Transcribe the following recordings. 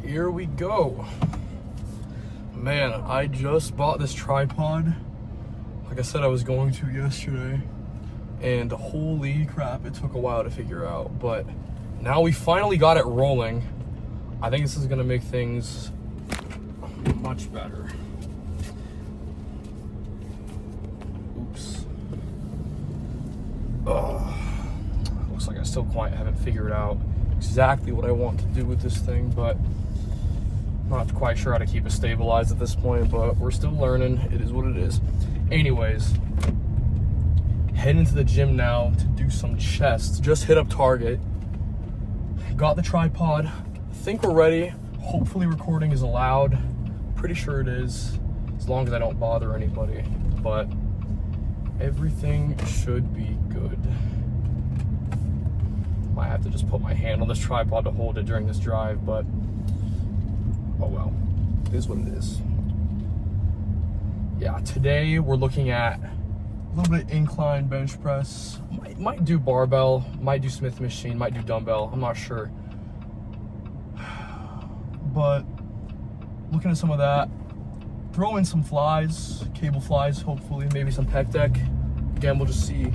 Here we go. Man, I just bought this tripod. Like I said I was going to yesterday. And holy crap, it took a while to figure out. But now we finally got it rolling. I think this is gonna make things much better. Oops. Looks like I still quite haven't figured out exactly what I want to do with this thing, but I'm not quite sure how to keep it stabilized at this point, but we're still learning. It is what it is. Anyways, heading to the gym now to do some chest. Just hit up Target. Got the tripod. Think we're ready. Hopefully recording is allowed. Pretty sure it is, as long as I don't bother anybody. But everything should be good. Might have to just put my hand on this tripod to hold it during this drive, but oh well, it is what it is. Yeah, today we're looking at a little bit of incline bench press. Might do barbell, might do Smith machine, might do dumbbell, I'm not sure. But looking at some of that, throw in some flies, cable flies, hopefully, maybe some pec deck. Again, we'll just see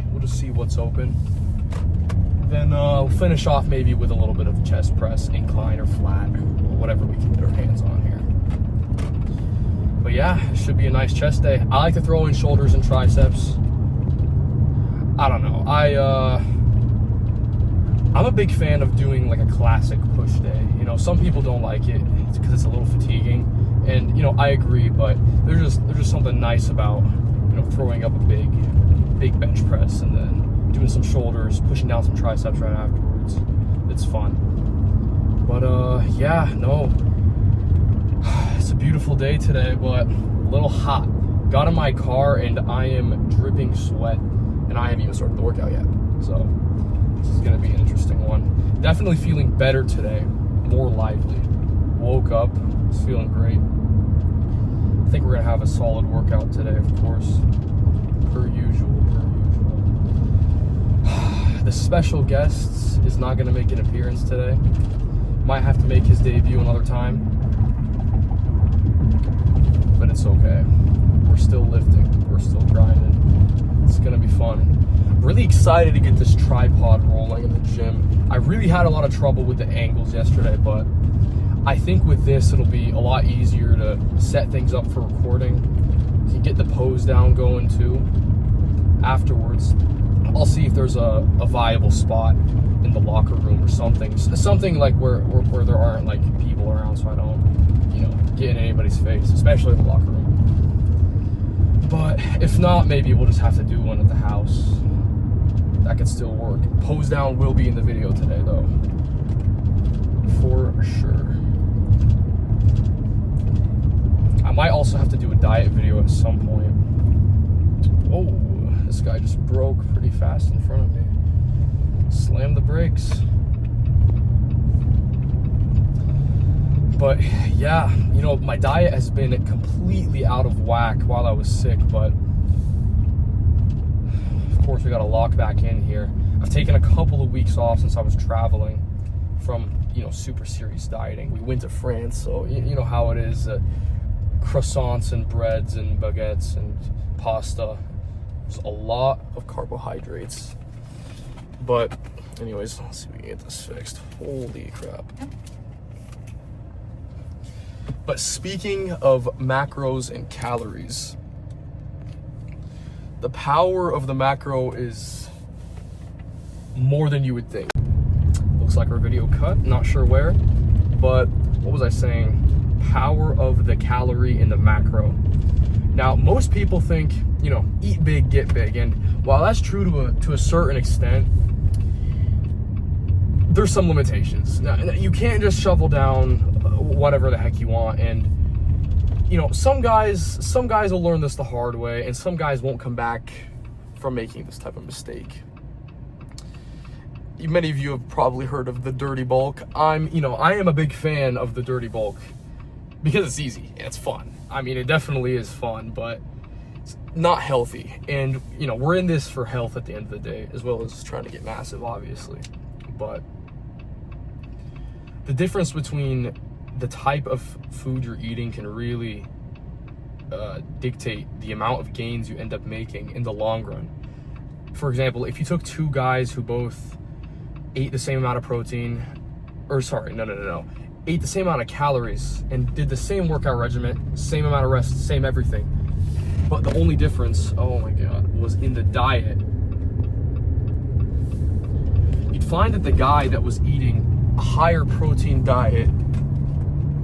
what's open. Then we'll finish off maybe with a little bit of chest press, incline or flat, or whatever we can get our hands on here. But yeah, it should be a nice chest day. I like to throw in shoulders and triceps. I don't know. I'm a big fan of doing like a classic push day. You know, some people don't like it because it's a little fatiguing, and you know, I agree. But there's just something nice about, you know, throwing up a big bench press and then doing some shoulders, pushing down some triceps right afterwards. It's fun. But yeah, no, it's a beautiful day today, but a little hot. Got in my car and I am dripping sweat, and I haven't even started the workout yet. So this is gonna be an interesting one. Definitely feeling better today, more lively. Woke up, was feeling great. I think we're gonna have a solid workout today, of course, per usual. The special guest is not gonna make an appearance today. Might have to make his debut another time, but it's okay. We're still lifting, we're still grinding. It's gonna be fun. I'm really excited to get this tripod rolling in the gym. I really had a lot of trouble with the angles yesterday, but I think with this it'll be a lot easier to set things up for recording. You can get the pose down going too afterwards. I'll see if there's a viable spot in the locker room or something like where there aren't like people around, so I don't, you know, get in anybody's face, especially in the locker room. But if not, maybe we'll just have to do one at the house. That could still work. Pose down will be in the video today though, for sure. I might also have to do a diet video at some point. Whoa. This guy just broke pretty fast in front of me. Slammed the brakes. But yeah, you know, my diet has been completely out of whack while I was sick, but of course we got to lock back in here. I've taken a couple of weeks off since I was traveling from, you know, super serious dieting. We went to France, so you know how it is. Croissants and breads and baguettes and pasta. There's a lot of carbohydrates. But anyways, let's see if we can get this fixed. Holy crap. But speaking of macros and calories, the power of the macro is more than you would think. Looks like our video cut, not sure where, but what was I saying? Power of the calorie in the macro. Now, most people think, you know, eat big, get big. And while that's true to a certain extent, there's some limitations. Now, you can't just shovel down whatever the heck you want. And, you know, some guys will learn this the hard way, and some guys won't come back from making this type of mistake. Many of you have probably heard of the dirty bulk. I am a big fan of the dirty bulk because it's easy and it's fun. I mean, it definitely is fun, but it's not healthy. And, you know, we're in this for health at the end of the day, as well as trying to get massive, obviously. But the difference between the type of food you're eating can really dictate the amount of gains you end up making in the long run. For example, if you took two guys who both ate the same amount of protein, ate the same amount of calories and did the same workout regimen, same amount of rest, same everything, but the only difference, oh my God, was in the diet, you'd find that the guy that was eating a higher protein diet,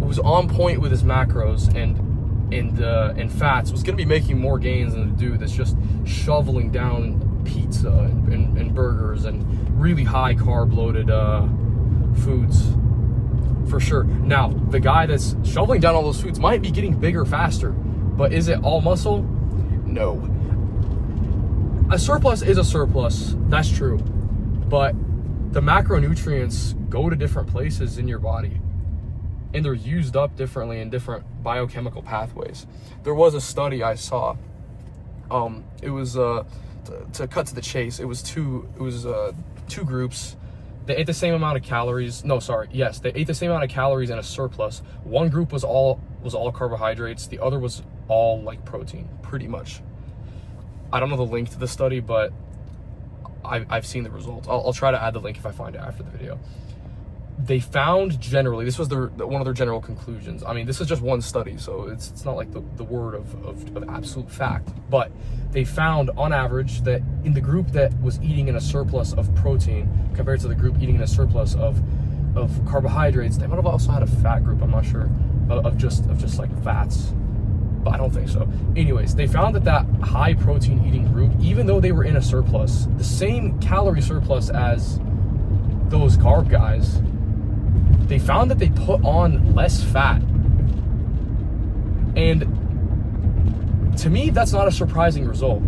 was on point with his macros and fats, was going to be making more gains than the dude that's just shoveling down pizza and burgers and really high carb loaded foods, for sure. Now, the guy that's shoveling down all those foods might be getting bigger faster, but is it all muscle? No. A surplus is a surplus, that's true, but the macronutrients go to different places in your body, and they're used up differently in different biochemical pathways. There was a study I saw. It was to cut to the chase. It was two groups. They ate the same amount of calories. They ate the same amount of calories in a surplus. One group was all carbohydrates. The other was all like protein, pretty much. I don't know the link to the study, but I've seen the results. I'll try to add the link if I find it after the video. They found generally, this was one of their general conclusions. I mean, this is just one study, so it's not like the word of absolute fact. But they found, on average, that in the group that was eating in a surplus of protein compared to the group eating in a surplus of carbohydrates, they might have also had a fat group, I'm not sure, of just like fats, but I don't think so. Anyways, they found that high protein eating group, even though they were in a surplus, the same calorie surplus as those carb guys, they found that they put on less fat. And to me, that's not a surprising result.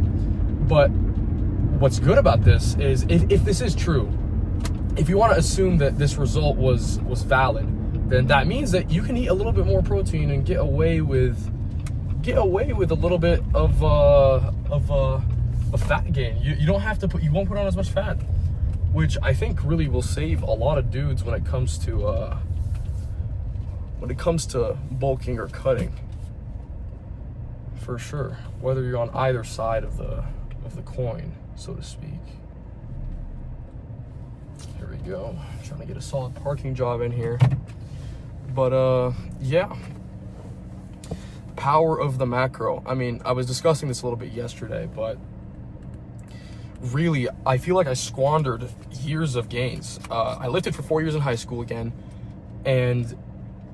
But what's good about this is, if this is true, if you want to assume that this result was valid, then that means that you can eat a little bit more protein and get away with a little bit of fat gain. You don't have to you won't put on as much fat, which I think really will save a lot of dudes when it comes to bulking or cutting, for sure. Whether you're on either side of the coin, so to speak. Here we go. Trying to get a solid parking job in here, but yeah. Power of the macro. I mean, I was discussing this a little bit yesterday, but really, I feel like I squandered years of gains. I lifted for 4 years in high school again, and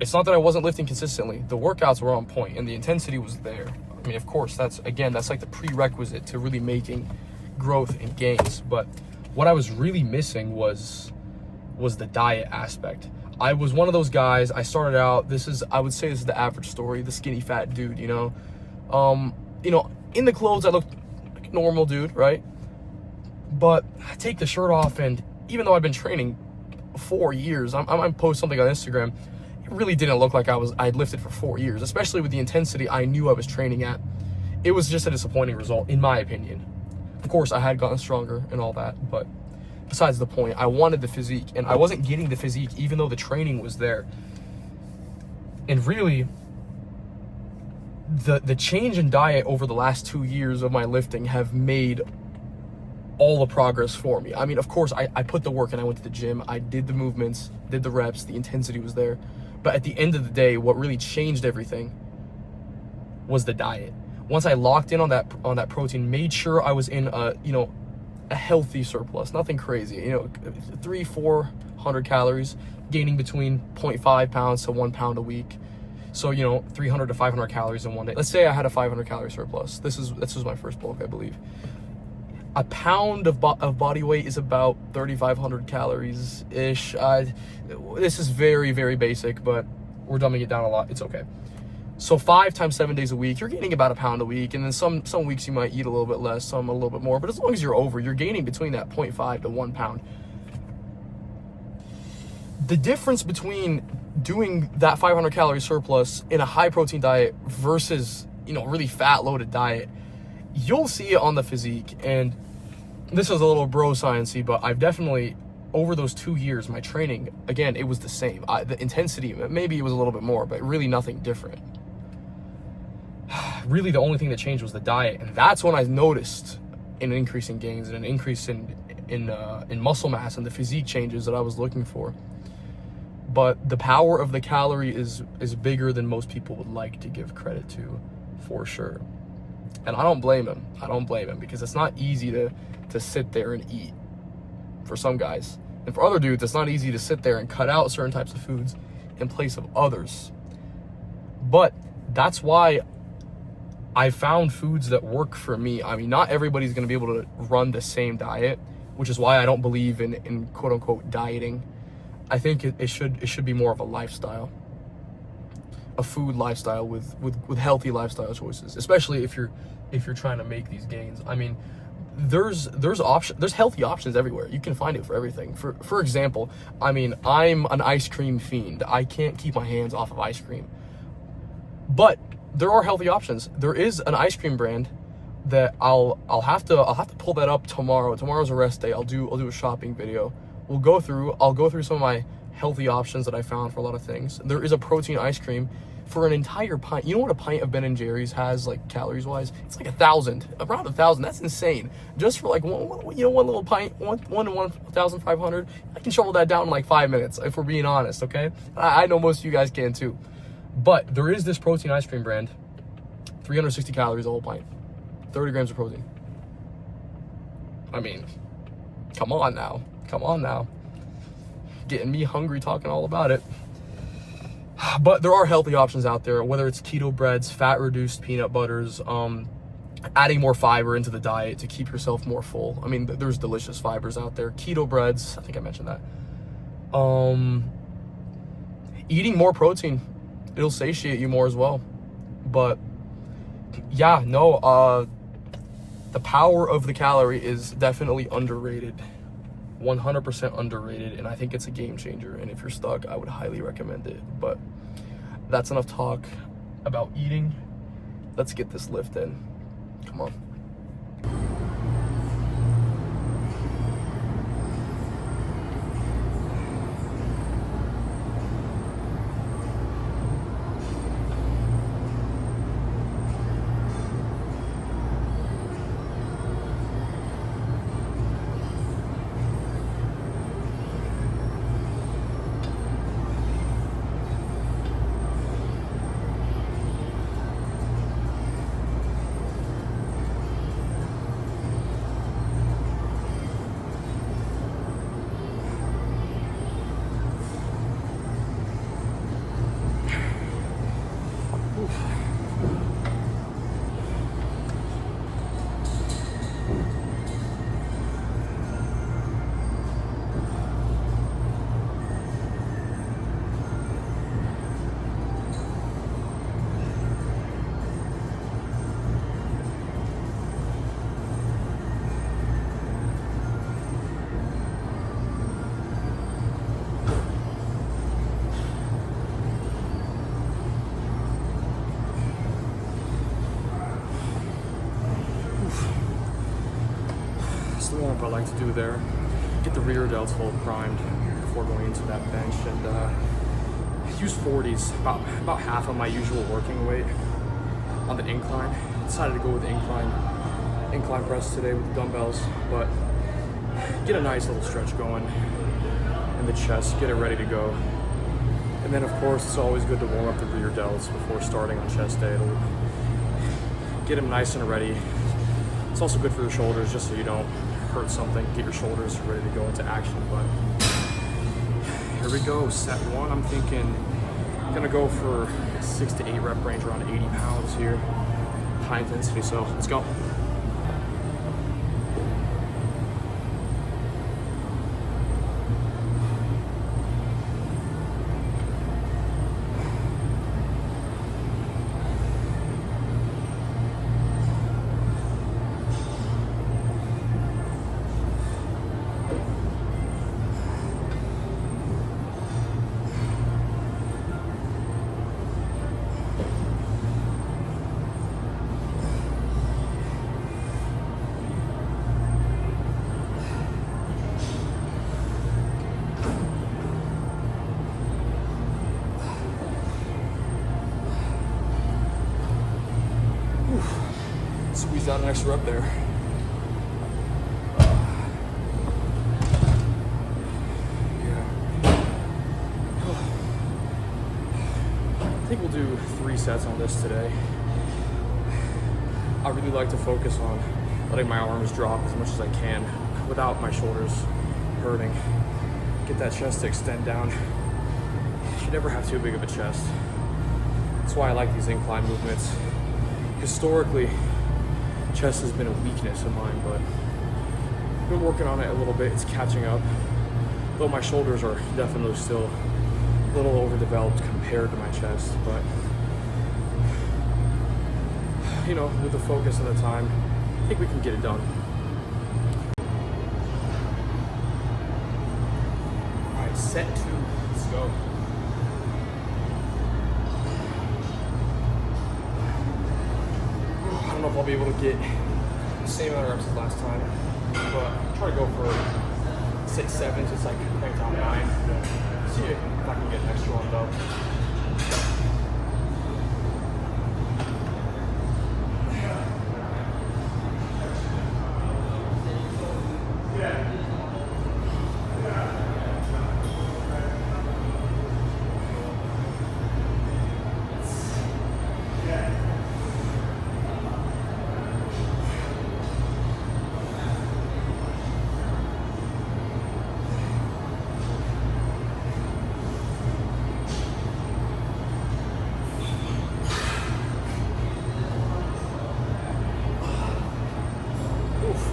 it's not that I wasn't lifting consistently. The workouts were on point, and the intensity was there. I mean, of course, that's like the prerequisite to really making growth and gains. But what I was really missing was the diet aspect. I was one of those guys. I started out, I would say this is the average story, the skinny fat dude, you know. In the clothes, I looked like a normal dude, right? But I take the shirt off, and even though I've been training 4 years, I might post something on Instagram, it really didn't look like I'd lifted for 4 years, especially with the intensity I knew I was training at. It was just a disappointing result, in my opinion. Of course, I had gotten stronger and all that, but besides the point, I wanted the physique, and I wasn't getting the physique even though the training was there. And really, the change in diet over the last 2 years of my lifting have made all the progress for me. I mean, of course, I put the work and I went to the gym. I did the movements, did the reps, the intensity was there. But at the end of the day, what really changed everything was the diet. Once I locked in on that protein, made sure I was in a healthy surplus, nothing crazy, 300-400 calories, gaining between 0.5 pounds to 1 pound a week. So, 300 to 500 calories in one day. Let's say I had a 500 calorie surplus. This was my first bulk, I believe. A pound of body weight is about 3,500 calories ish. This is very, very basic, but we're dumbing it down a lot. It's okay. So 5 times 7 days a week, you're gaining about a pound a week, and then some weeks you might eat a little bit less, some a little bit more, but as long as you're gaining between that 0.5 to 1 pound. The difference between doing that 500 calorie surplus in a high protein diet versus, really fat loaded diet, you'll see it on the physique. And this is a little bro sciencey, but I've definitely over those 2 years, my training, again, it was the same. The intensity, maybe it was a little bit more, but really nothing different. Really, the only thing that changed was the diet, and that's when I noticed an increase in gains and an increase in muscle mass and the physique changes that I was looking for. But the power of the calorie is bigger than most people would like to give credit to, for sure. And I don't blame him. I don't blame him, because it's not easy to sit there and eat for some guys. And for other dudes, it's not easy to sit there and cut out certain types of foods in place of others. But that's why I found foods that work for me. I mean, not everybody's going to be able to run the same diet, which is why I don't believe in quote unquote dieting. I think it should be more of a lifestyle, a food lifestyle with healthy lifestyle choices, especially if you're trying to make these gains. I mean, there's healthy options everywhere. You can find it for everything. For example, I mean, I'm an ice cream fiend. I can't keep my hands off of ice cream. But there are healthy options. There is an ice cream brand that I'll have to pull that up tomorrow. Tomorrow's a rest day. I'll do a shopping video. I'll go through some of my healthy options that I found for a lot of things. There is a protein ice cream for an entire pint. You know what a pint of Ben & Jerry's has, like, calories wise? It's like 1,000, around 1,000. That's insane. Just for like one little pint, 1,500. I can shovel that down in like 5 minutes, if we're being honest, okay? I know most of you guys can too. But there is this protein ice cream brand, 360 calories a whole pint, 30 grams of protein. I mean, come on now. Getting me hungry talking all about it. But there are healthy options out there, whether it's keto breads, fat-reduced peanut butters, adding more fiber into the diet to keep yourself more full. I mean, there's delicious fibers out there. Keto breads, I think I mentioned that. Eating more protein, it'll satiate you more as well. But yeah, no, the power of the calorie is definitely underrated. 100% underrated, and I think it's a game changer, and if you're stuck, I would highly recommend it. But that's enough talk about eating. Let's get this lift in. Come on. That's the warm-up I like to do there. Get the rear delts full primed before going into that bench, and use 40s, about half of my usual working weight on the incline. Decided to go with the incline press today with the dumbbells, but get a nice little stretch going in the chest, get it ready to go. And then of course it's always good to warm up the rear delts before starting on chest day. It'll get them nice and ready. It's also good for your shoulders, just so you don't hurt something, get your shoulders ready to go into action. But here we go, set one. I'm thinking I'm gonna go for 6 to 8 rep range, around 80 pounds here, high intensity, so let's go. squeeze out an extra rep there. I think we'll do 3 sets on this today. I really like to focus on letting my arms drop as much as I can without my shoulders hurting. Get that chest to extend down. You never have too big of a chest. That's why I like these incline movements. Historically, chest has been a weakness of mine, but I've been working on it a little bit. It's catching up. Though my shoulders are definitely still a little overdeveloped compared to my chest, but you know, with the focus and the time, I think we can get it done. All right, set 2, let's go. I don't know if I'll be able to get the same amount of reps as last time, but I'll try to go for 6, 7, just like cranked out 9. See if I can get an extra one though.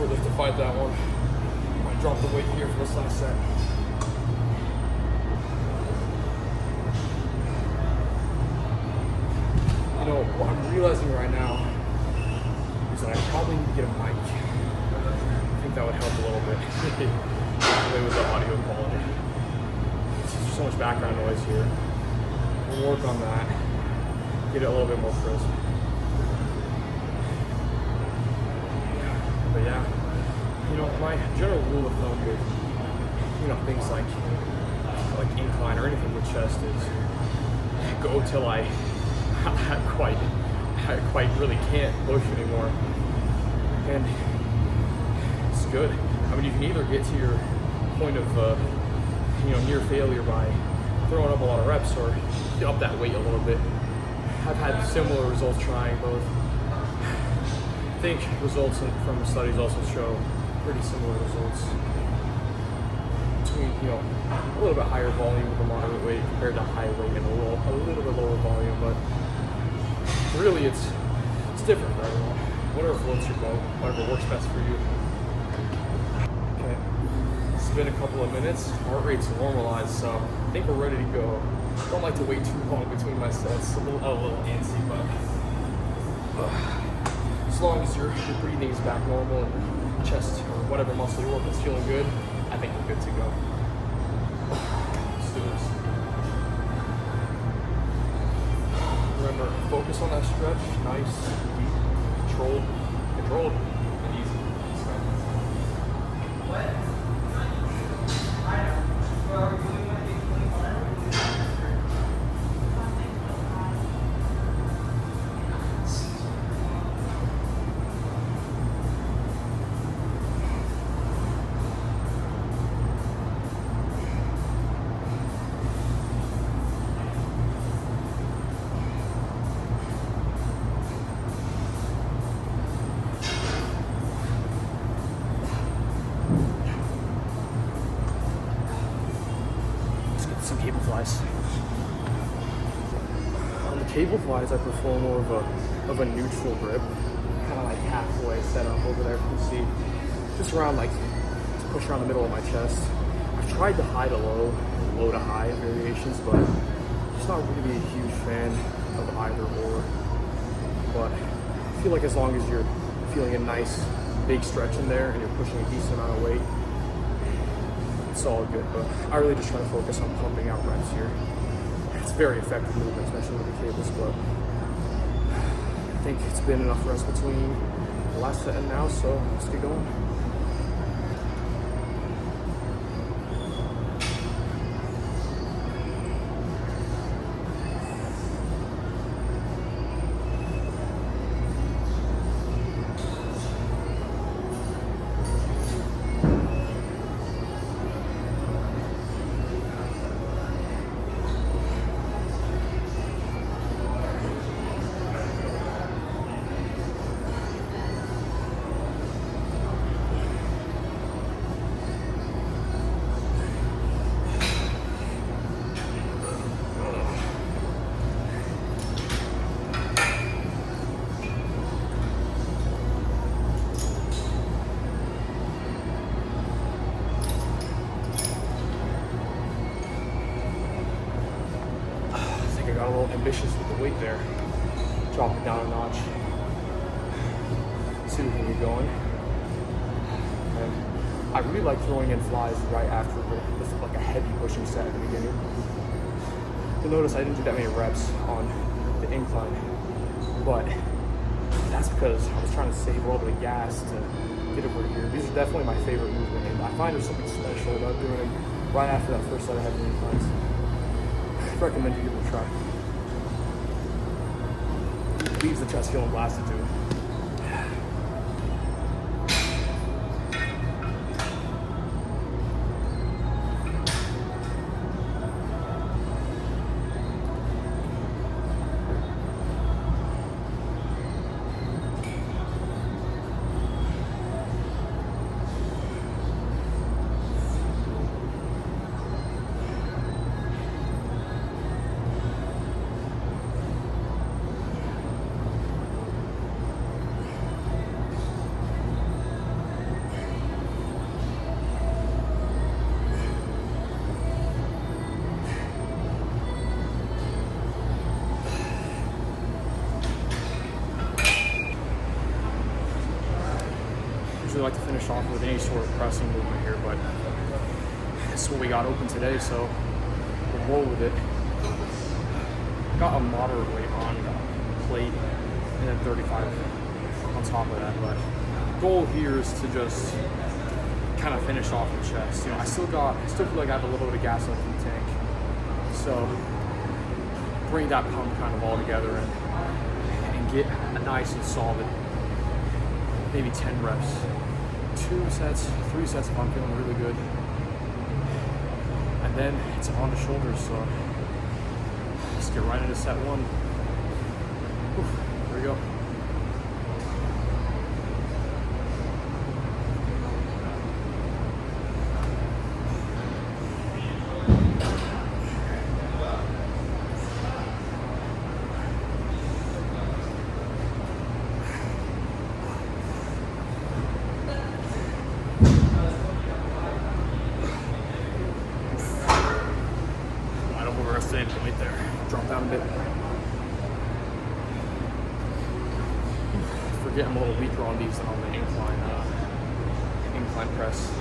Really to fight that one. Might drop the weight here for this last set. You know, what I'm realizing right now is that I probably need to get a mic. I think that would help a little bit. Especially with the audio quality. There's so much background noise here. We'll work on that. Get it a little bit more crisp. But yeah, you know, my general rule of thumb with, you know, things like incline or anything with chest is go till I quite really can't push anymore. And it's good. I mean, you can either get to your point of, you know, near failure by throwing up a lot of reps or up that weight a little bit. I've had similar results trying both. I think results from the studies also show pretty similar results between, you know, a little bit higher volume with a moderate weight compared to high weight and a little bit lower volume, but really it's different for everyone. Whatever floats your boat, whatever works best for you. Okay, it's been a couple of minutes. Heart rate's normalized, so I think we're ready to go. Don't like to wait too long between my sets. A little antsy, but as long as your breathing is back normal and your chest or whatever muscle you're working is feeling good, I think we're good to go. Let's do this. Remember, focus on that stretch. Nice, deep, controlled, and easy. Some cable flies. On the cable flies, I perform more of a neutral grip, kind of like halfway set up over there. You can see, just around like to push around the middle of my chest. I've tried the high to low, low to high variations, but I'm just not really a huge fan of either or. But I feel like as long as you're feeling a nice big stretch in there and you're pushing a decent amount of weight, it's all good, but I really just try to focus on pumping out reps here. It's very effective movement, especially with the cables, but I think it's been enough rest between the last set and now, so let's get going. got a little ambitious with the weight there. Drop it down a notch. See if we can get going. And I really like throwing in flies right after like a heavy pushing set at the beginning. You'll notice I didn't do that many reps on the incline, but that's because I was trying to save a little bit of gas to get over here. These are definitely my favorite movement, and I find there's something special about doing them right after that first set of heavy inclines. I recommend you give it a try. Leaves the chest feeling blasted too. I like to finish off with any sort of pressing movement here, but this is what we got open today, so we'll roll with it. Got a moderate weight on plate and then 35 on top of that, but goal here is to just kind of finish off the chest. You know, I still feel like I have a little bit of gas left in the tank, so bring that pump kind of all together and get a nice and solid maybe 10 reps. 2 sets, 3 sets if I'm feeling really good. And then it's on the shoulders, so let's get right into set 1. There we go. Right there. Drop down a bit. Forget I'm a little weaker on these than on the incline press.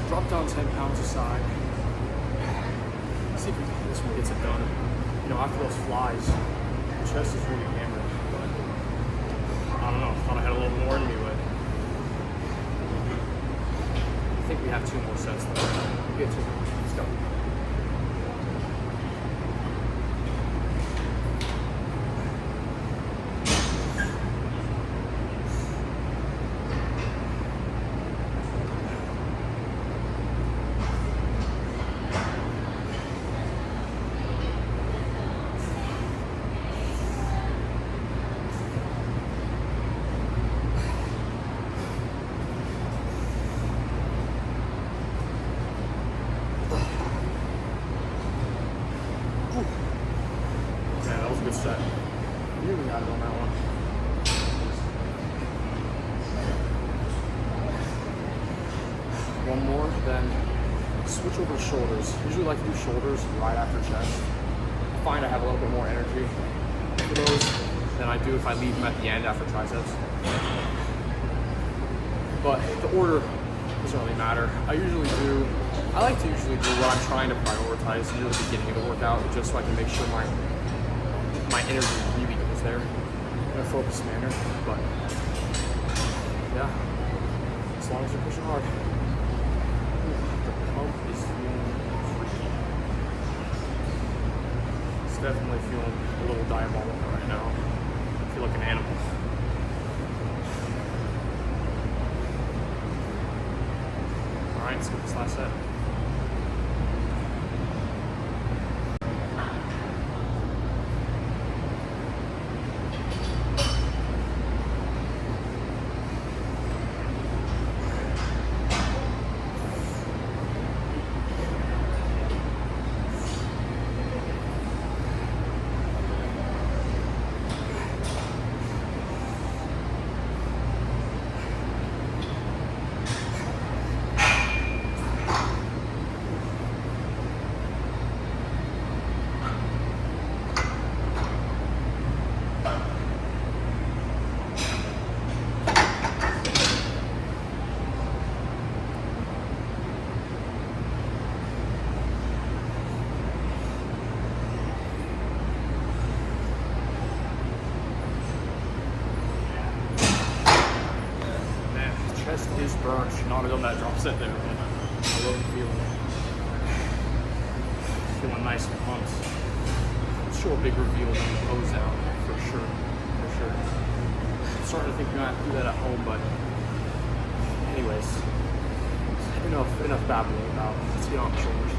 Drop down 10 pounds aside. See if this one gets it done. You know, after those flies, the chest is really hammered, but I don't know. I thought I had a little more in me, but I think we have 2 more sets though. We get 2 more. Let's go. Good set. Really got it on that one. One more, then switch over to shoulders. Usually like to do shoulders right after chest. I find I have a little bit more energy for those than I do if I leave them at the end after triceps. But the order doesn't really matter. I like to usually do what I'm trying to prioritize near the beginning of the workout, just so I can make sure my energy really goes there in a focused manner. But yeah, as long as you're pushing hard. The pump is feeling freaky. It's definitely feeling a little diabolical right now. I feel like an animal. Alright, let's get this last set. superset there, man. I love the feeling. Feeling nice and pumped. Show a big reveal on the pose down, for sure. For sure. I'm starting to think you're gonna have to do that at home, but anyways, enough babbling about. Let's get on the shoulders.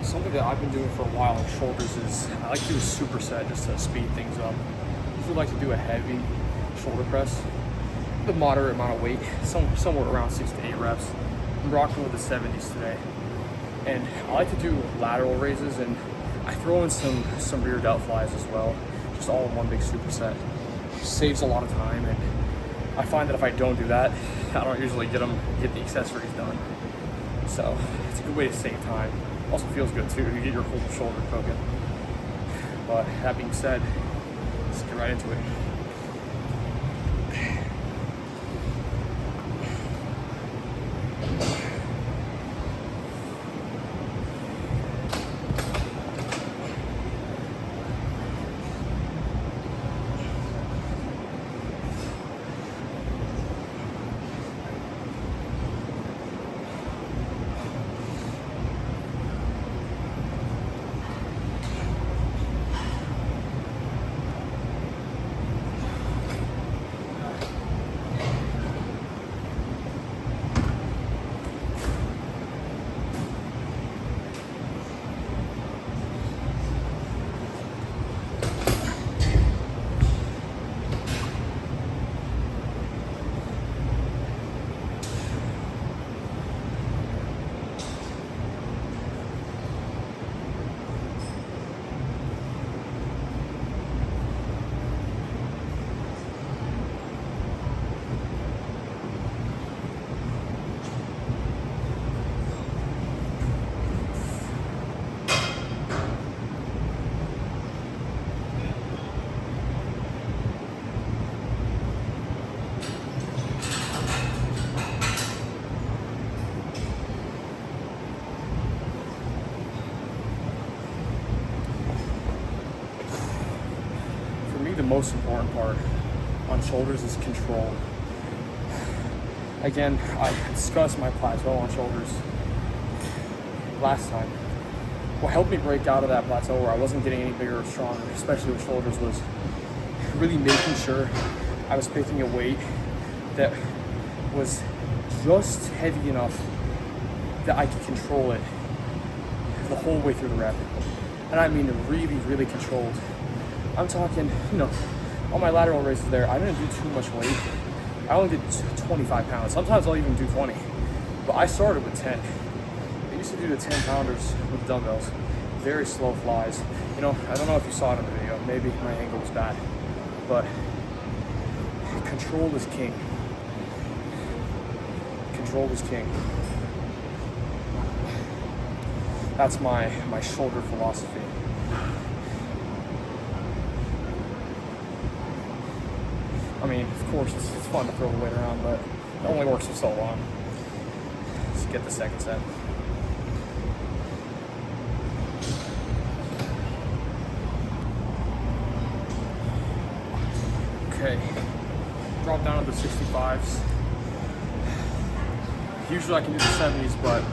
Something that I've been doing for a while on shoulders is I like to do a superset just to speed things up. I usually like to do a heavy shoulder press with a moderate amount of weight, somewhere around 6 to 8 reps. I'm rocking with the 70s today. And I like to do lateral raises, and I throw in some rear delt flies as well, just all in one big superset. Saves a lot of time, and I find that if I don't do that, I don't usually get the accessories done. So it's a good way to save time. Also feels good too, you get your whole shoulder cooking. But that being said, let's get right into it. The most important part on shoulders is control. Again, I discussed my plateau on shoulders last time. What helped me break out of that plateau where I wasn't getting any bigger or stronger, especially with shoulders, was really making sure I was picking a weight that was just heavy enough that I could control it the whole way through the rep. And I mean really, really controlled. I'm talking, on my lateral raises there, I didn't do too much weight. I only did 25 pounds. Sometimes I'll even do 20. But I started with 10. I used to do the 10 pounders with dumbbells. Very slow flies. I don't know if you saw it in the video. Maybe my angle was bad. But control is king. Control is king. That's my shoulder philosophy. I mean, of course, it's fun to throw the weight around, but it only works for so long. Let's get the second set. Okay, drop down to the 65s. Usually I can do the 70s, but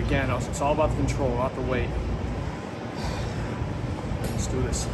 again, it's all about the control, not the weight. Let's do this.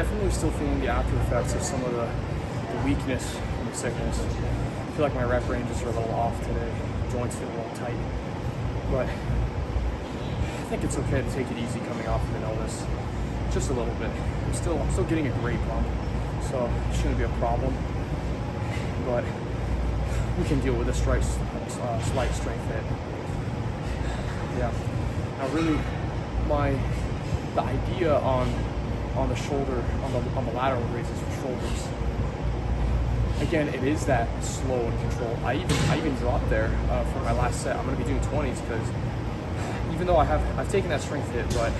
definitely still feeling the after effects of some of the weakness from the sickness. I feel like my rep ranges are a little off today. Joints feel a little tight. But I think it's okay to take it easy coming off of an illness. Just a little bit. I'm still getting a great pump, so it shouldn't be a problem. But we can deal with a slight strength hit. Yeah. Now really, the idea on the shoulder, on the lateral raises for shoulders. Again, it is that slow and controlled. I even dropped there for my last set. I'm going to be doing 20s because even though I've taken that strength hit, but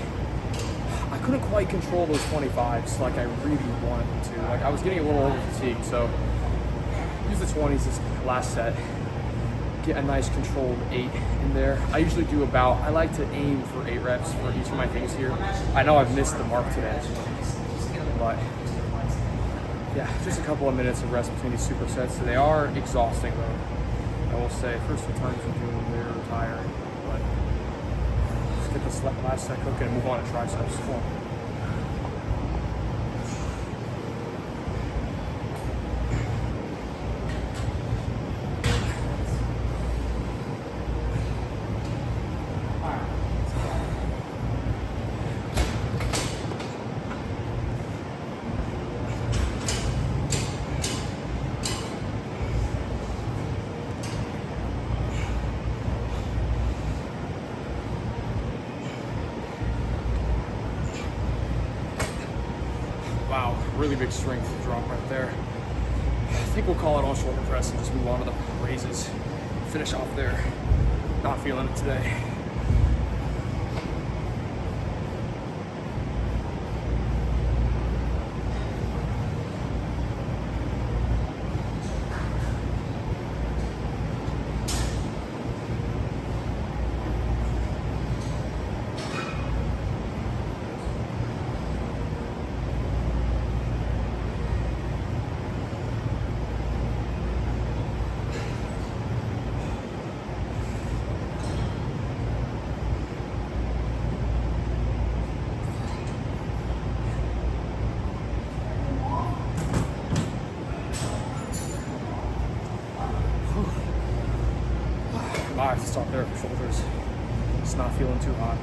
I couldn't quite control those 25s like I really wanted them to. Like I was getting a little over fatigued, so use the 20s this last set. Get a nice controlled 8 in there. I usually do I like to aim for 8 reps for each of my things here. I know I've missed the mark today, but yeah, just a couple of minutes of rest between these supersets. So they are exhausting though. I will say, first few times I'm doing them, they're tiring, but let's get this last set cooking and move on to triceps. Come on. Wow, really big strength drop right there. I think we'll call it on shoulder press and just move on to the raises. Finish off there. Not feeling it today. I have to stop there for shoulders. It's not feeling too hot.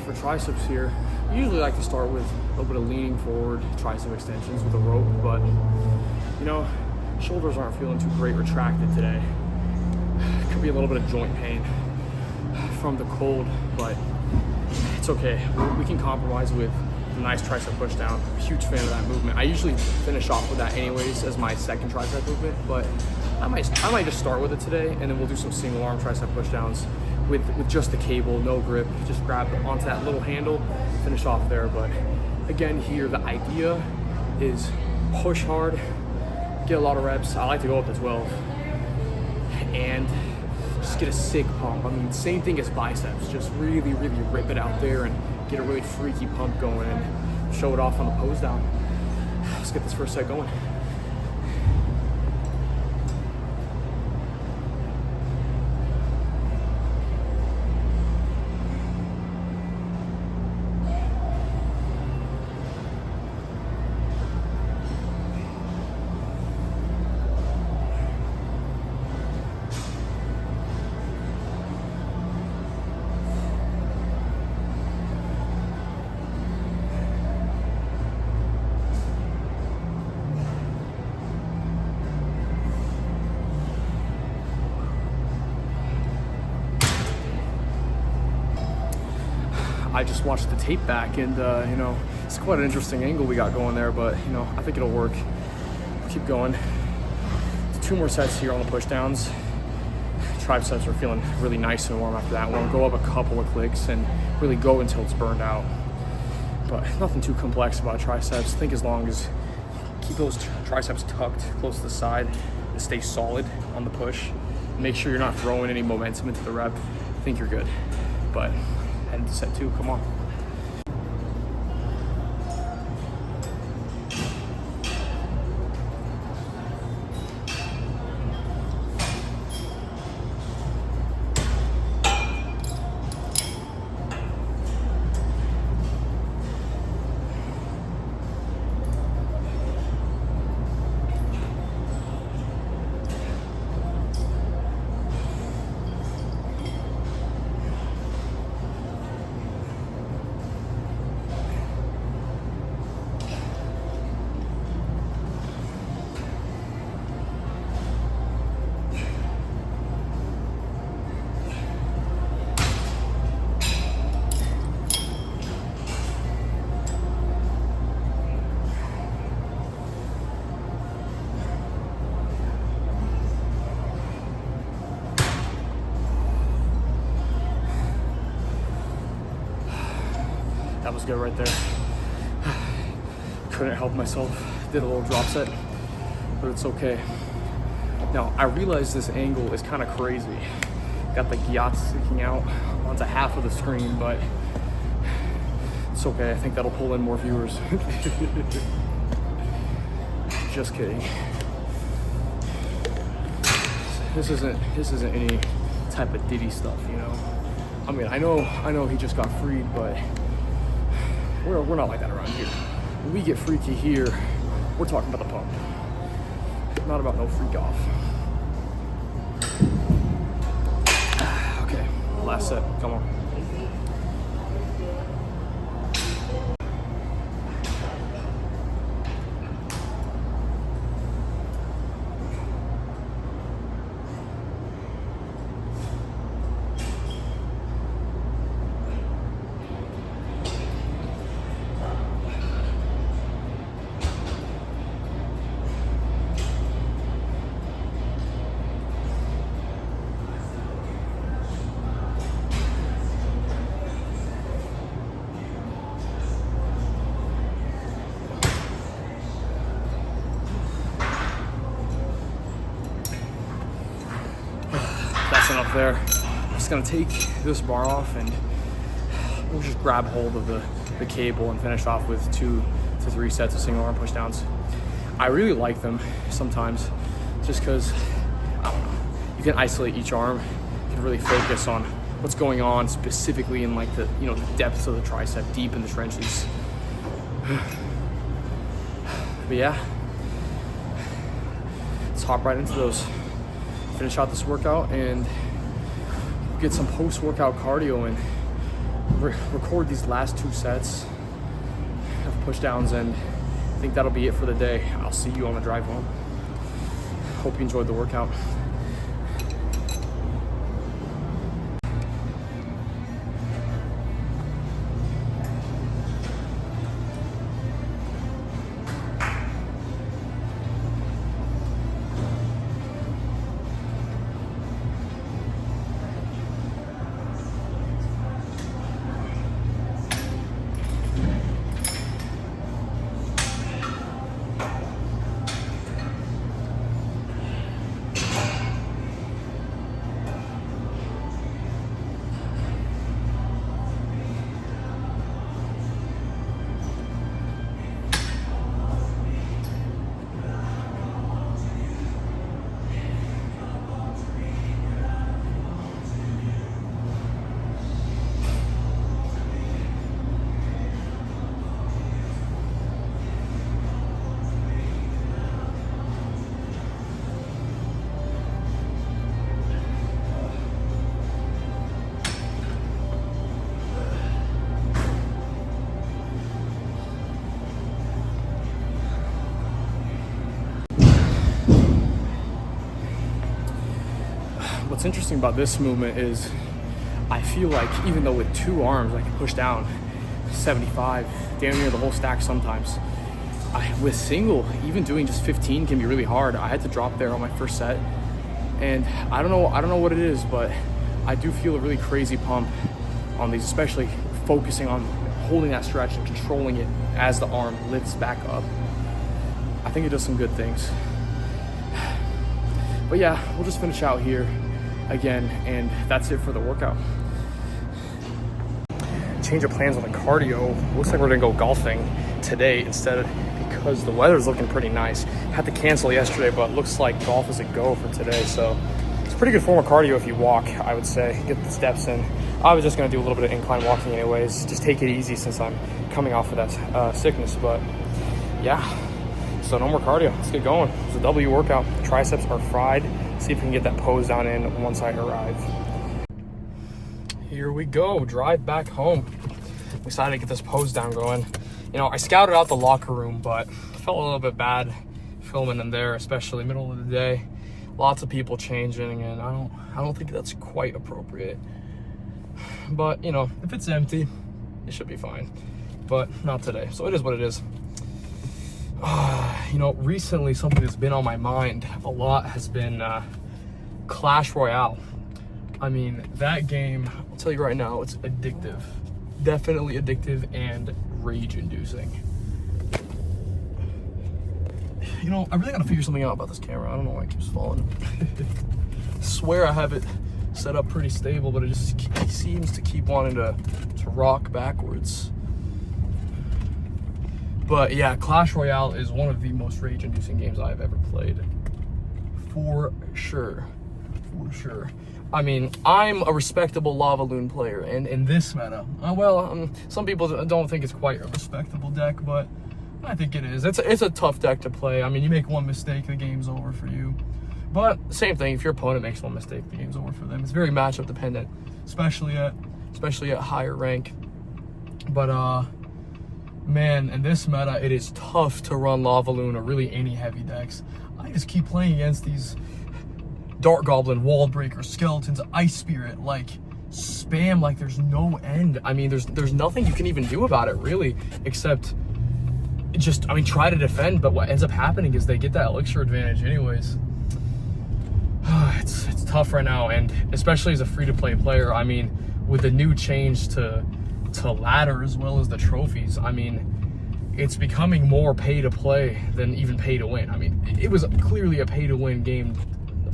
For triceps here, I usually like to start with a little bit of leaning forward, tricep extensions with a rope, but you know, shoulders aren't feeling too great retracted today. Could be a little bit of joint pain from the cold, but it's okay. We can compromise with a nice tricep push down. Huge fan of that movement. I usually finish off with that anyways as my second tricep movement, but I might just start with it today, and then we'll do some single arm tricep push downs with just the cable, no grip. Just grab onto that little handle, finish off there. But again, here the idea is push hard, get a lot of reps. I like to go up to 12 and just get a sick pump. I mean, same thing as biceps. Just really, really rip it out there and get a really freaky pump going and show it off on the pose down. Let's get this first set going. I just watched the tape back, and you know, it's quite an interesting angle we got going there, but you know, I think it'll work. Keep going. 2 more sets here on the push downs. Triceps are feeling really nice and warm after that one. Go up a couple of clicks and really go until it's burned out. But nothing too complex about triceps. I think as long as keep those triceps tucked close to the side and stay solid on the push. Make sure you're not throwing any momentum into the rep. I think you're good. But head to set 2, come on. feels good right there. Couldn't help myself. Did a little drop set, but it's okay. Now, I realize this angle is kind of crazy. Got the gyat sticking out onto half of the screen, but it's okay. I think that'll pull in more viewers. Just kidding. This isn't any type of Diddy stuff, you know. I mean, I know he just got freed, but we're not like that around here. When we get freaky here, we're talking about the pump, not about no freak off. Okay, last set, come on. That's enough there. I'm just gonna take this bar off and we'll just grab hold of the cable and finish off with 2 to 3 sets of single arm push downs. I really like them sometimes just because, I don't know, you can isolate each arm, you can really focus on what's going on specifically in like the, you know, the depths of the tricep, deep in the trenches. But yeah, let's hop right into those. Finish out this workout and get some post-workout cardio and record these last 2 sets of push downs, and I think that'll be it for the day. I'll see you on the drive home. Hope you enjoyed the workout. What's interesting about this movement is I feel like even though with 2 arms I can push down 75, damn near the whole stack sometimes, with single, even doing just 15 can be really hard. I had to drop there on my first set, and I don't know what it is, but I do feel a really crazy pump on these, especially focusing on holding that stretch and controlling it as the arm lifts back up. I think it does some good things. But yeah, we'll just finish out here again, and that's it for the workout. Change of plans on the cardio. Looks like we're gonna go golfing today instead, because the weather's looking pretty nice. Had to cancel yesterday, but looks like golf is a go for today. So it's a pretty good form of cardio if you walk, I would say. Get the steps in. I was just gonna do a little bit of incline walking anyways. Just take it easy since I'm coming off of that sickness. But yeah, so no more cardio. Let's get going. It's a W workout. Triceps are fried. See if we can get that pose down in once I arrive. Here we go, drive back home. I'm excited to get this pose down going. You know, I scouted out the locker room, but felt a little bit bad filming in there, especially middle of the day. Lots of people changing, and I don't think that's quite appropriate. But you know, if it's empty, it should be fine. But not today, so it is what it is. You know, recently something that's been on my mind a lot has been Clash Royale. I mean, that game, I'll tell you right now, it's addictive. definitely addictive and rage-inducing. You know, I really gotta figure something out about this camera. I don't know why it keeps falling. I swear I have it set up pretty stable, but it just seems to keep wanting to rock backwards. But yeah, Clash Royale is one of the most rage-inducing games I've ever played. For sure. For sure. I mean, I'm a respectable Lava Loon player, and in this meta, some people don't think it's quite a respectable deck, but I think it is. It's a tough deck to play. I mean, you make one mistake, the game's over for you. But same thing, if your opponent makes one mistake, the game's over for them. It's very matchup dependent, especially at higher rank. But man, in this meta, it is tough to run Lava Loon or really any heavy decks. I just keep playing against these Dark Goblin, Wall Breaker, Skeletons, Ice Spirit, like spam like there's no end. I mean, there's nothing you can even do about it really, except just, I mean, try to defend, but what ends up happening is they get that elixir advantage anyways. It's tough right now, and especially as a free-to-play player, I mean, with the new change to ladder as well as the trophies, I mean, it's becoming more pay-to-play than even pay-to-win. I mean, it was clearly a pay-to-win game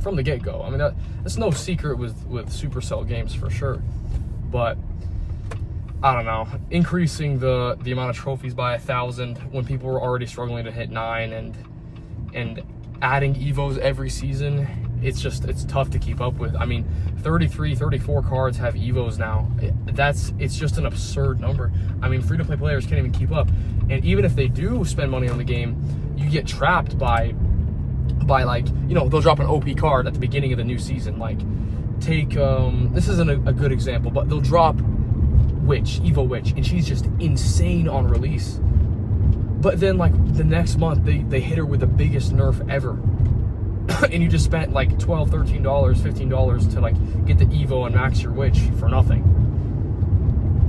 from the get-go. I mean, that's no secret with Supercell games for sure, but I don't know, increasing the amount of trophies by 1,000 when people were already struggling to hit 9 and adding evos every season, it's tough to keep up with. I mean, 33, 34 cards have evos now. It's just an absurd number. I mean, free-to-play players can't even keep up. And even if they do spend money on the game, you get trapped by like, you know, they'll drop an OP card at the beginning of the new season. Like, take, this isn't a good example, but they'll drop Evo Witch, and she's just insane on release. But then, like, the next month, they hit her with the biggest nerf ever. And you just spent like $12, $13, $15 to like get the Evo and max your witch for nothing.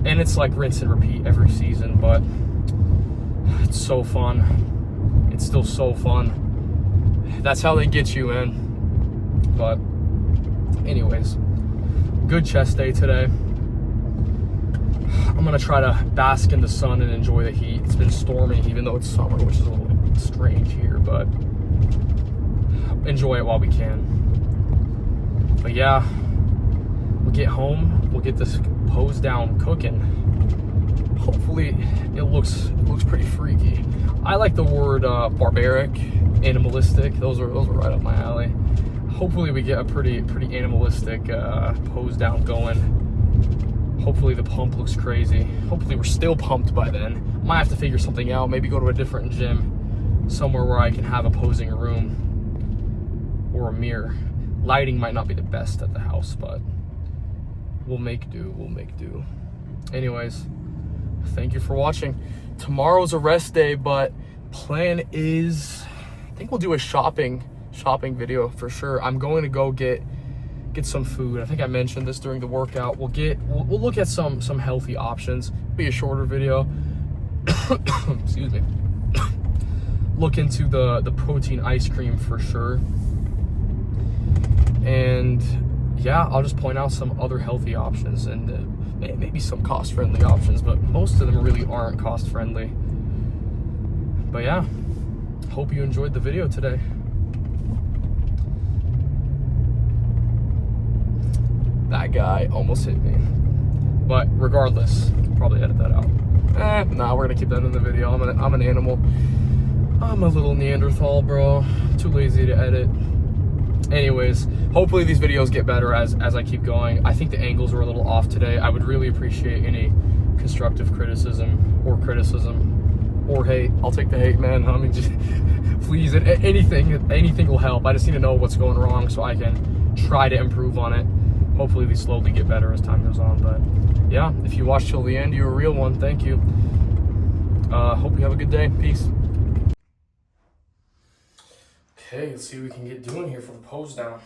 And it's like rinse and repeat every season, but it's so fun. It's still so fun. That's how they get you, man. But anyways, good chest day today. I'm gonna try to bask in the sun and enjoy the heat. It's been storming even though it's summer, which is a little strange here, but enjoy it while we can. But yeah, we'll get home, we'll get this pose down cooking. Hopefully it looks pretty freaky. I like the word barbaric, animalistic. Those are right up my alley. Hopefully we get a pretty animalistic pose down going. Hopefully the pump looks crazy. Hopefully we're still pumped by then. Might have to figure something out, maybe go to a different gym, somewhere where I can have a posing room or a mirror. Lighting might not be the best at the house, but we'll make do. Anyways, thank you for watching. Tomorrow's a rest day, but plan is, I think we'll do a shopping video for sure. I'm going to go get some food. I think I mentioned this during the workout. We'll look at some healthy options. It'll be a shorter video. Excuse me. Look into the protein ice cream for sure. And yeah, I'll just point out some other healthy options and maybe some cost-friendly options, but most of them really aren't cost-friendly. But yeah, hope you enjoyed the video today. That guy almost hit me. But regardless, probably edit that out. Nah, we're gonna keep that in the video. I'm an animal. I'm a little Neanderthal, bro. Too lazy to edit. Anyways, hopefully these videos get better as I keep going. I think the angles were a little off today. I would really appreciate any constructive criticism or hate. I'll take the hate, man. I mean, just please, anything will help. I just need to know what's going wrong so I can try to improve on it. Hopefully these slowly get better as time goes on. But yeah, if you watched till the end, you're a real one. Thank you. Hope you have a good day. Peace. Okay, let's see what we can get doing here for the pose down.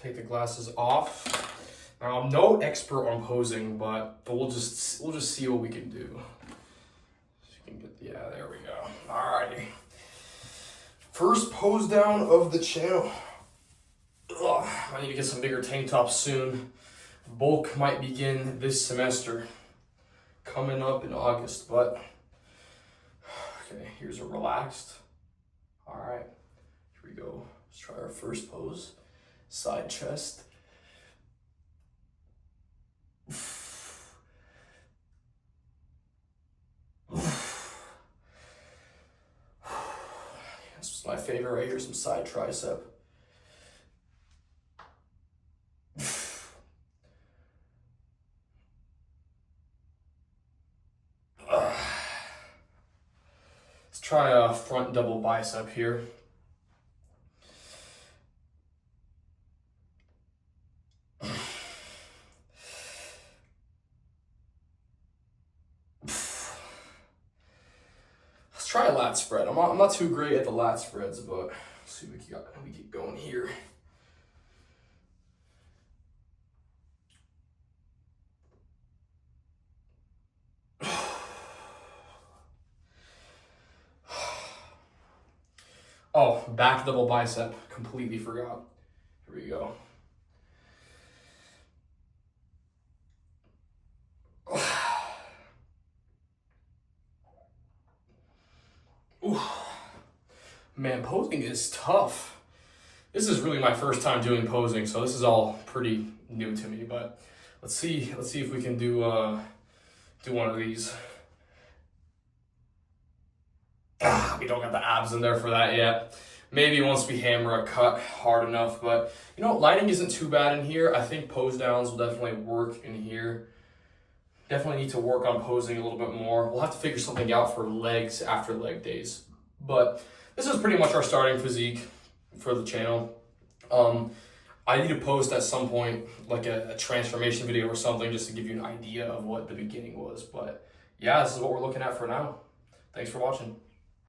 Take the glasses off. Now, I'm no expert on posing, but we'll just see what we can do. Yeah, there we go. Alrighty. First pose down of the channel. Ugh, I need to get some bigger tank tops soon. Bulk might begin this semester. coming up in August, but okay, here's a relaxed. All right, here we go. Let's try our first pose. Side chest. This is my favorite right here, some side tricep. Let's try a front double bicep here. Try a lat spread. I'm not too great at the lat spreads, but let's see what we get going here. Oh, back double bicep. Completely forgot. Here we go. Ooh. Man, posing is tough. This is really my first time doing posing, so this is all pretty new to me. But let's see if we can do one of these. We don't got the abs in there for that yet. Maybe once we hammer a cut hard enough, but you know, lighting isn't too bad in here. I think pose downs will definitely work in here. Definitely need to work on posing a little bit more. We'll have to figure something out for legs after leg days. But this is pretty much our starting physique for the channel. I need to post at some point like a transformation video or something just to give you an idea of what the beginning was. But yeah, this is what we're looking at for now. Thanks for watching.